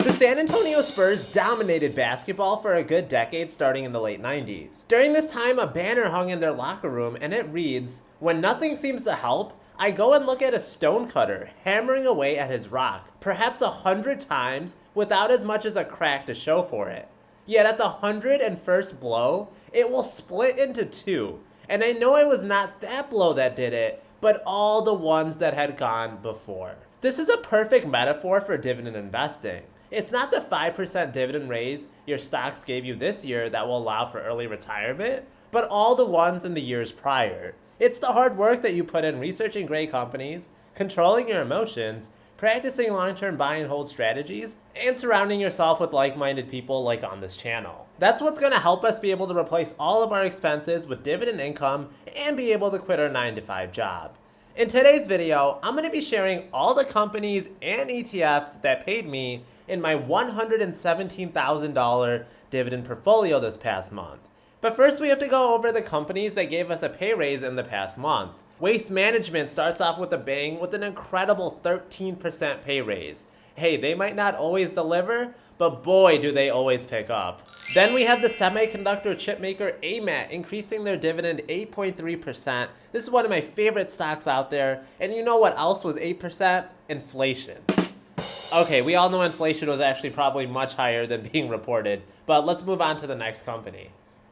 The San Antonio Spurs dominated basketball for a good decade starting in the late 90s. During this time, a banner hung in their locker room and it reads, "When nothing seems to help, I go and look at a stonecutter hammering away at his rock, perhaps 100 times without as much as a crack to show for it. Yet at the 101st blow, it will split into two. And I know it was not that blow that did it, but all the ones that had gone before." This is a perfect metaphor for dividend investing. It's not the 5% dividend raise your stocks gave you this year that will allow for early retirement, but all the ones in the years prior. It's the hard work that you put in researching great companies, controlling your emotions, practicing long-term buy and hold strategies, and surrounding yourself with like-minded people like on this channel. That's what's going to help us be able to replace all of our expenses with dividend income and be able to quit our 9-to-5 job. In today's video, I'm going to be sharing all the companies and ETFs that paid me in my $117,000 dividend portfolio this past month. But first we have to go over the companies that gave us a pay raise in the past month. Waste Management starts off with a bang with an incredible 13% pay raise. Hey, they might not always deliver, but boy do they always pick up. Then we have the semiconductor chip maker AMAT increasing their dividend 8.3%. This is one of my favorite stocks out there. And you know what else was 8%? Inflation. Okay, we all know inflation was actually probably much higher than being reported, but let's move on to the next company.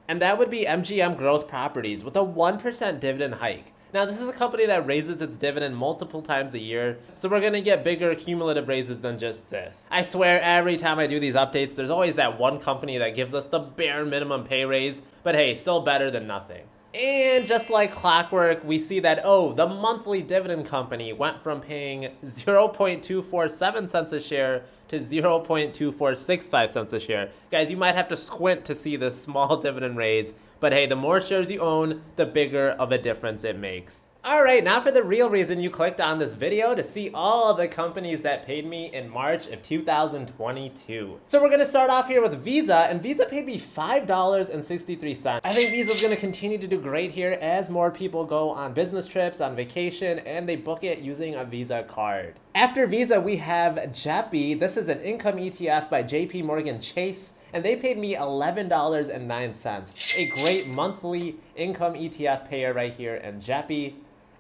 And that would be MGM Growth Properties with a 1% dividend hike. Now, this is a company that raises its dividend multiple times a year, so we're going to get bigger cumulative raises than just this. I swear every time I do these updates, there's always that one company that gives us the bare minimum pay raise, but hey, still better than nothing. And just like clockwork, we see that, the monthly dividend company went from paying 0.247 cents a share to 0.2465 cents a share. Guys, you might have to squint to see this small dividend raise, but hey, the more shares you own, the bigger of a difference it makes. Alright, now for the real reason you clicked on this video, to see all the companies that paid me in March of 2022. So we're going to start off here with Visa, and Visa paid me $5.63. I think Visa's going to continue to do great here as more people go on business trips, on vacation, and they book it using a Visa card. After Visa, we have JEPI. This is an income ETF by JP Morgan Chase, and they paid me $11.09. A great monthly income ETF payer right here in JEPI.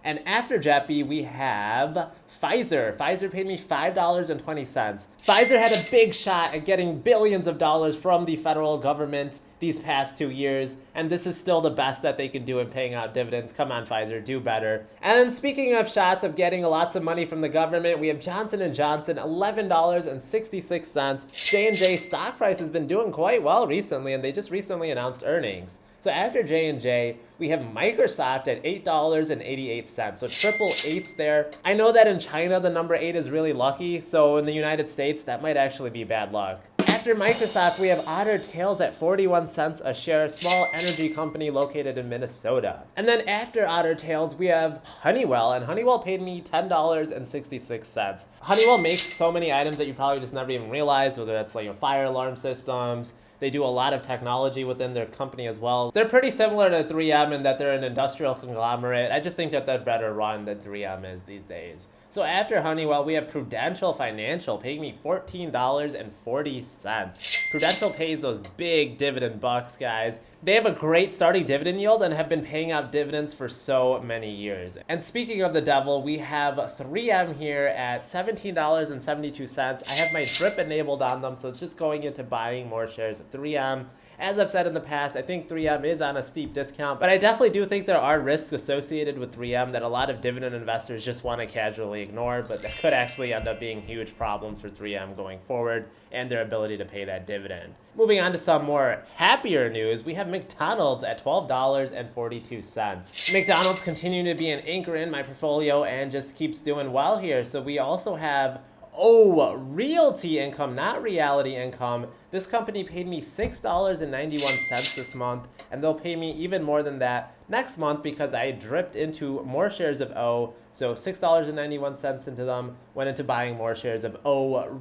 And after JEPI, we have Pfizer. Pfizer paid me $5.20. Pfizer had a big shot at getting billions of dollars from the federal government these past 2 years, and this is still the best that they can do in paying out dividends. Come on, Pfizer, do better. And then speaking of shots of getting lots of money from the government, we have Johnson & Johnson, $11.66. J&J stock price has been doing quite well recently, and they just recently announced earnings. So after J&J, we have Microsoft at $8.88, so triple eights there. I know that in China, the number 8 is really lucky, so in the United States, that might actually be bad luck. After Microsoft, we have Otter Tails at 41 cents a share, a small energy company located in Minnesota. And then after Otter Tails, we have Honeywell, and Honeywell paid me $10.66. Honeywell makes so many items that you probably just never even realize, whether that's like fire alarm systems. They do a lot of technology within their company as well. They're pretty similar to 3M in that they're an industrial conglomerate. I just think that they're better run than 3M is these days. So after Honeywell, we have Prudential Financial paying me $14.40. Prudential pays those big dividend bucks, guys. They have a great starting dividend yield and have been paying out dividends for so many years. And speaking of the devil, we have 3M here at $17.72. I have my drip enabled on them, so it's just going into buying more shares of 3M. As I've said in the past, I think 3M is on a steep discount, but I definitely do think there are risks associated with 3M that a lot of dividend investors just want to casually ignore, but that could actually end up being huge problems for 3M going forward and their ability to pay that dividend. Moving on to some more happier news, we have McDonald's at $12.42. McDonald's continuing to be an anchor in my portfolio and just keeps doing well here. So we also have realty income, not reality income. This company paid me $6.91 this month, and they'll pay me even more than that next month because I dripped into more shares of O. So $6.91 into them, went into buying more shares of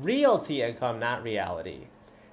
realty income, not reality.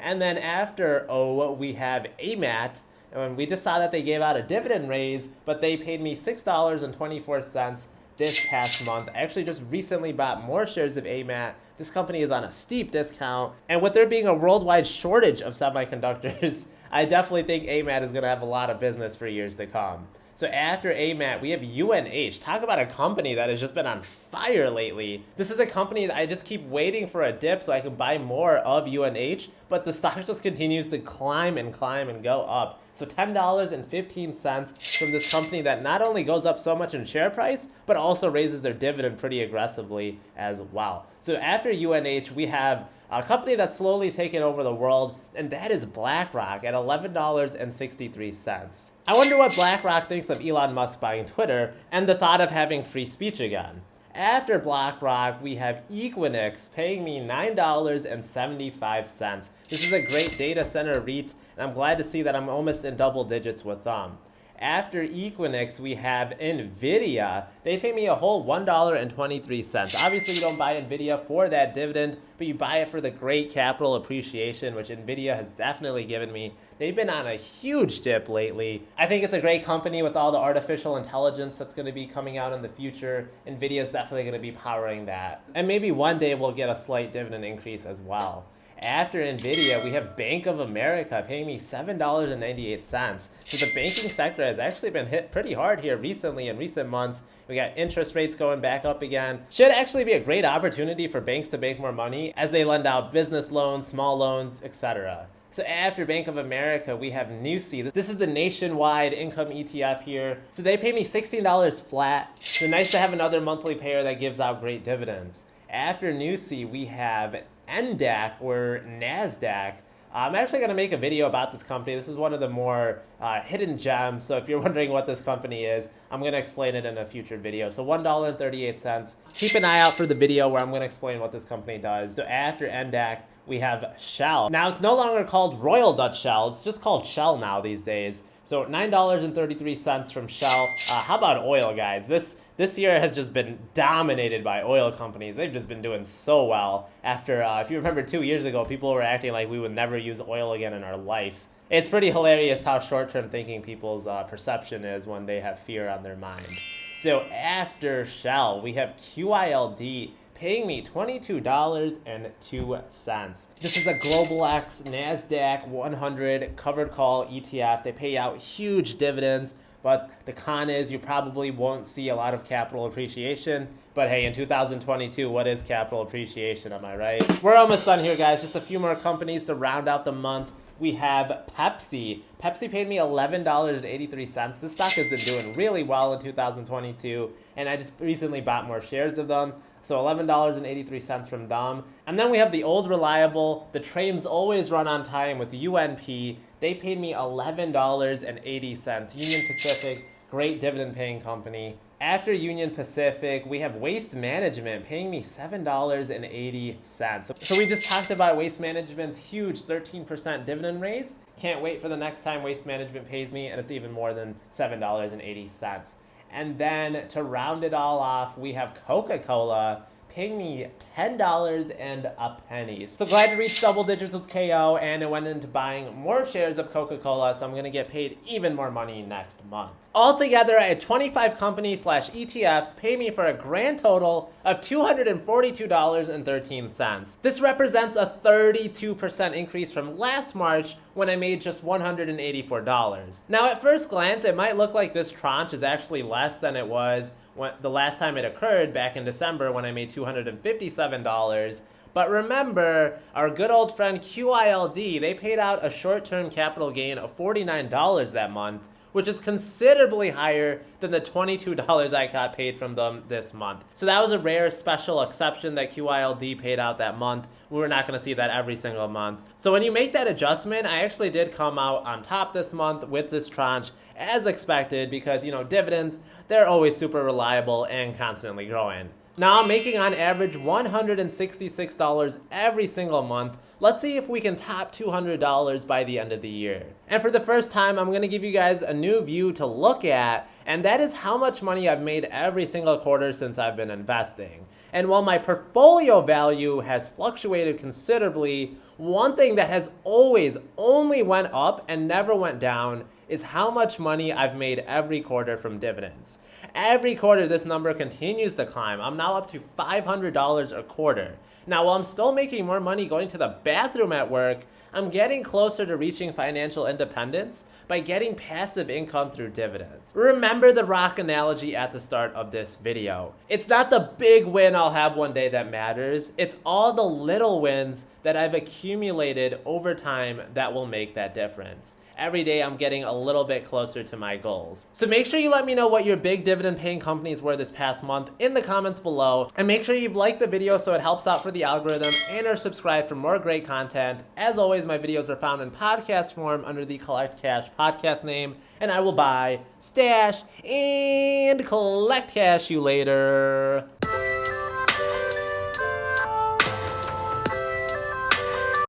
And then after O, we have AMAT. And we just saw that they gave out a dividend raise, but they paid me $6.24. this past month. I actually just recently bought more shares of AMAT. This company is on a steep discount, and with there being a worldwide shortage of semiconductors, I definitely think AMAT is going to have a lot of business for years to come. So after AMAT, we have UNH. Talk about a company that has just been on fire lately. This is a company that I just keep waiting for a dip so I can buy more of UNH, but the stock just continues to climb and climb and go up. So $10.15 from this company that not only goes up so much in share price, but also raises their dividend pretty aggressively as well. So after UNH, we have a company that's slowly taking over the world, and that is BlackRock at $11.63. I wonder what BlackRock thinks of Elon Musk buying Twitter and the thought of having free speech again. After BlackRock, we have Equinix paying me $9.75. This is a great data center REIT, and I'm glad to see that I'm almost in double digits with them. After Equinix, we have NVIDIA. They pay me a whole $1.23. Obviously, you don't buy NVIDIA for that dividend, but you buy it for the great capital appreciation, which NVIDIA has definitely given me. They've been on a huge dip lately. I think it's a great company with all the artificial intelligence that's going to be coming out in the future. NVIDIA is definitely going to be powering that. And maybe one day we'll get a slight dividend increase as well. After NVIDIA, we have Bank of America paying me $7.98. So the banking sector has actually been hit pretty hard here recently in recent months. We got interest rates going back up again. Should actually be a great opportunity for banks to make more money as they lend out business loans, small loans, etc. So after Bank of America, we have NUSI. This is the nationwide income ETF here. So they pay me $16 flat. So nice to have another monthly payer that gives out great dividends. After NUSI, we have NDAC or NASDAQ. I'm actually going to make a video about this company. This is one of the more hidden gems. So if you're wondering what this company is, I'm going to explain it in a future video. So $1.38. Keep an eye out for the video where I'm going to explain what this company does. So after NDAC, we have Shell. Now it's no longer called Royal Dutch Shell. It's just called Shell now these days. So $9.33 from Shell. How about oil, guys? This year has just been dominated by oil companies. They've just been doing so well. After, if you remember 2 years ago, people were acting like we would never use oil again in our life. It's pretty hilarious how short-term thinking people's perception is when they have fear on their mind. So after Shell, we have QILD paying me $22.02. This is a Global X NASDAQ 100 covered call ETF. They pay out huge dividends. But the con is you probably won't see a lot of capital appreciation. But hey, in 2022, what is capital appreciation, am I right? We're almost done here, guys. Just a few more companies to round out the month. We have Pepsi. Pepsi paid me $11.83. This stock has been doing really well in 2022. And I just recently bought more shares of them. So $11.83 from them. And then we have the old reliable, the trains always run on time with UNP. They paid me $11.80. Union Pacific, great dividend paying company. After Union Pacific, we have Waste Management paying me $7.80. So we just talked about Waste Management's huge 13% dividend raise. Can't wait for the next time Waste Management pays me, and it's even more than $7.80. And then to round it all off, we have Coca-Cola paying me $10.01. So glad to reach double digits with KO, and it went into buying more shares of Coca-Cola, so I'm going to get paid even more money next month. Altogether, I had 25 companies / ETFs pay me for a grand total of $242.13. This represents a 32% increase from last March when I made just $184. Now, at first glance, it might look like this tranche is actually less than it was the last time it occurred back in December when I made $257. But remember, our good old friend QILD, they paid out a short-term capital gain of $49 that month, which is considerably higher than the $22 I got paid from them this month. So that was a rare special exception that QILD paid out that month. We were not gonna see that every single month. So when you make that adjustment, I actually did come out on top this month with this tranche as expected because, you know, dividends, they're always super reliable and constantly growing. Now I'm making on average $166 every single month. Let's see if we can top $200 by the end of the year. And for the first time, I'm gonna give you guys a new view to look at, and that is how much money I've made every single quarter since I've been investing. And while my portfolio value has fluctuated considerably, One thing that has always only went up and never went down is how much money I've made every quarter from dividends. Every quarter, this number continues to climb. I'm now up to $500 a quarter. Now, while I'm still making more money going to the bathroom at work, I'm getting closer to reaching financial independence by getting passive income through dividends. Remember the rock analogy at the start of this video. It's not the big win I'll have one day that matters. It's all the little wins that I've accumulated over time that will make that difference. Every day I'm getting a little bit closer to my goals. So make sure you let me know what your big dividend paying companies were this past month in the comments below. And make sure you've liked the video so it helps out for the algorithm, and are subscribed for more great content. As always, my videos are found in podcast form under the Collect Cash podcast name. And I will buy, stash, and collect cash you later.